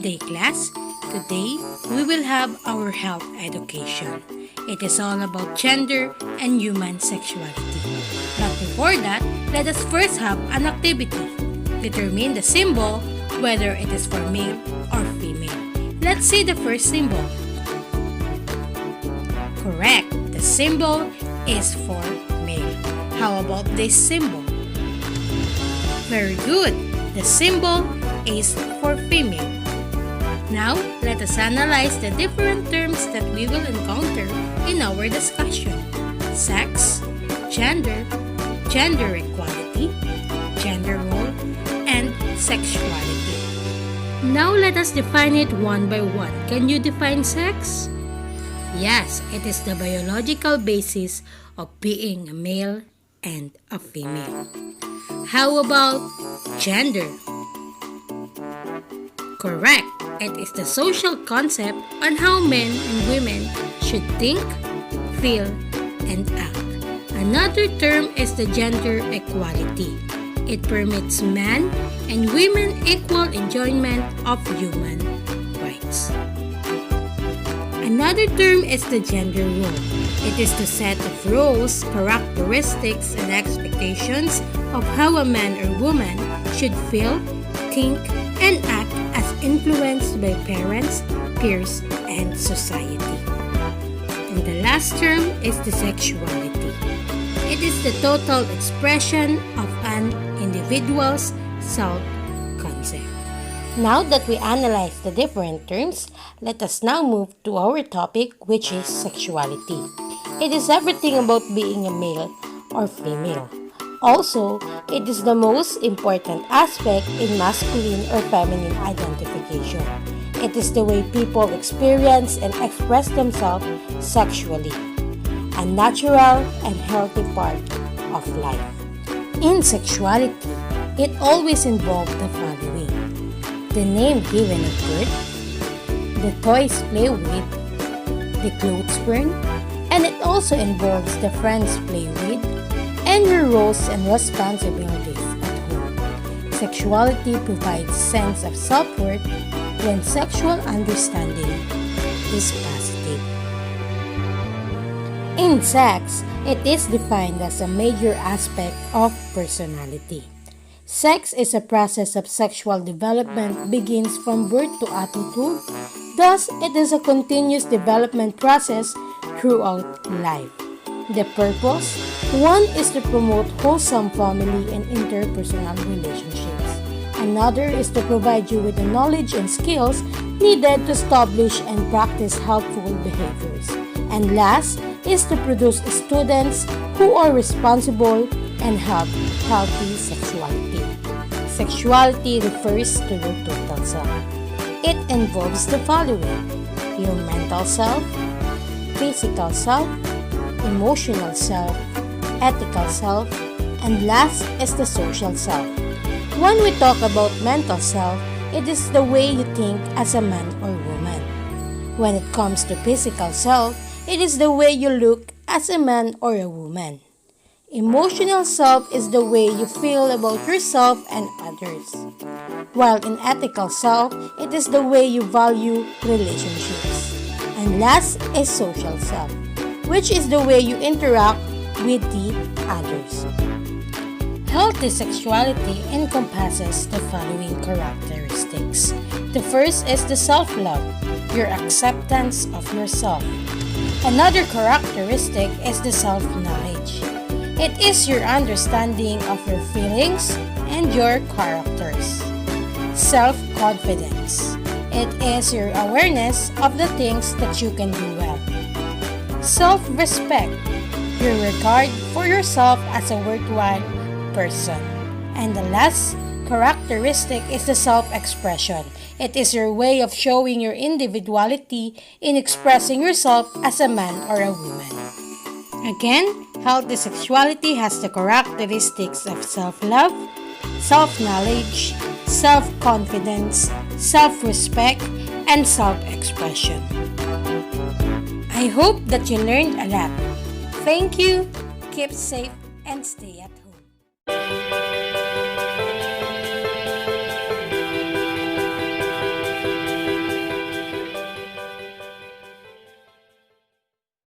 Day class. Today, we will have our health education. It is all about gender and human sexuality. But before that, let us first have an activity. Determine the symbol, whether it is for male or female. Let's see the first symbol. Correct, the symbol is for male. How about this symbol? Very good, the symbol is for female. Now, let us analyze the different terms that we will encounter in our discussion. Sex, gender, gender equality, gender role, and sexuality. Now, let us define it one by one. Can you define sex? Yes, it is the biological basis of being a male and a female. How about gender? Correct. It is the social concept on how men and women should think, feel, and act. Another term is the gender equality. It permits men and women equal enjoyment of human rights. Another term is the gender role. It is the set of roles, characteristics, and expectations of how a man or woman should feel, think, and act as influenced by parents, peers, and society. And the last term is the sexuality. It is the total expression of an individual's self-concept. Now that we analyze the different terms, let us now move to our topic, which is sexuality. It is everything about being a male or female. Also, it is the most important aspect in masculine or feminine identification. It is the way people experience and express themselves sexually, a natural and healthy part of life. In sexuality, it always involves the following: the name given at birth, the toys play with, the clothes worn, and it also involves the friends play with, and your roles and responsibilities at home. Sexuality provides sense of self-worth when sexual understanding is positive. In sex, it is defined as a major aspect of personality. Sex is a process of sexual development begins from birth to adulthood. Thus, it is a continuous development process throughout life. The purpose: one is to promote wholesome family and interpersonal relationships. Another is to provide you with the knowledge and skills needed to establish and practice helpful behaviors. And last is to produce students who are responsible and have healthy sexuality. Sexuality refers to your total self. It involves the following: your mental self, physical self, emotional self, ethical self, and last is the social self. When we talk about mental self, it is the way you think as a man or woman. When it comes to physical self, it is the way you look as a man or a woman. Emotional self is the way you feel about yourself and others. While in ethical self, it is the way you value relationships. And last is social self, which is the way you interact with the others. Healthy sexuality encompasses the following characteristics. The first is the self-love, your acceptance of yourself. Another characteristic is the self-knowledge. It is your understanding of your feelings and your characters. Self-confidence. It is your awareness of the things that you can do well. Self-respect, your regard for yourself as a worthwhile person. And the last characteristic is the self-expression. It is your way of showing your individuality in expressing yourself as a man or a woman. Again, healthy sexuality has the characteristics of self-love, self-knowledge, self-confidence, self-respect, and self-expression. I hope that you learned a lot. Thank you, keep safe, and stay at home.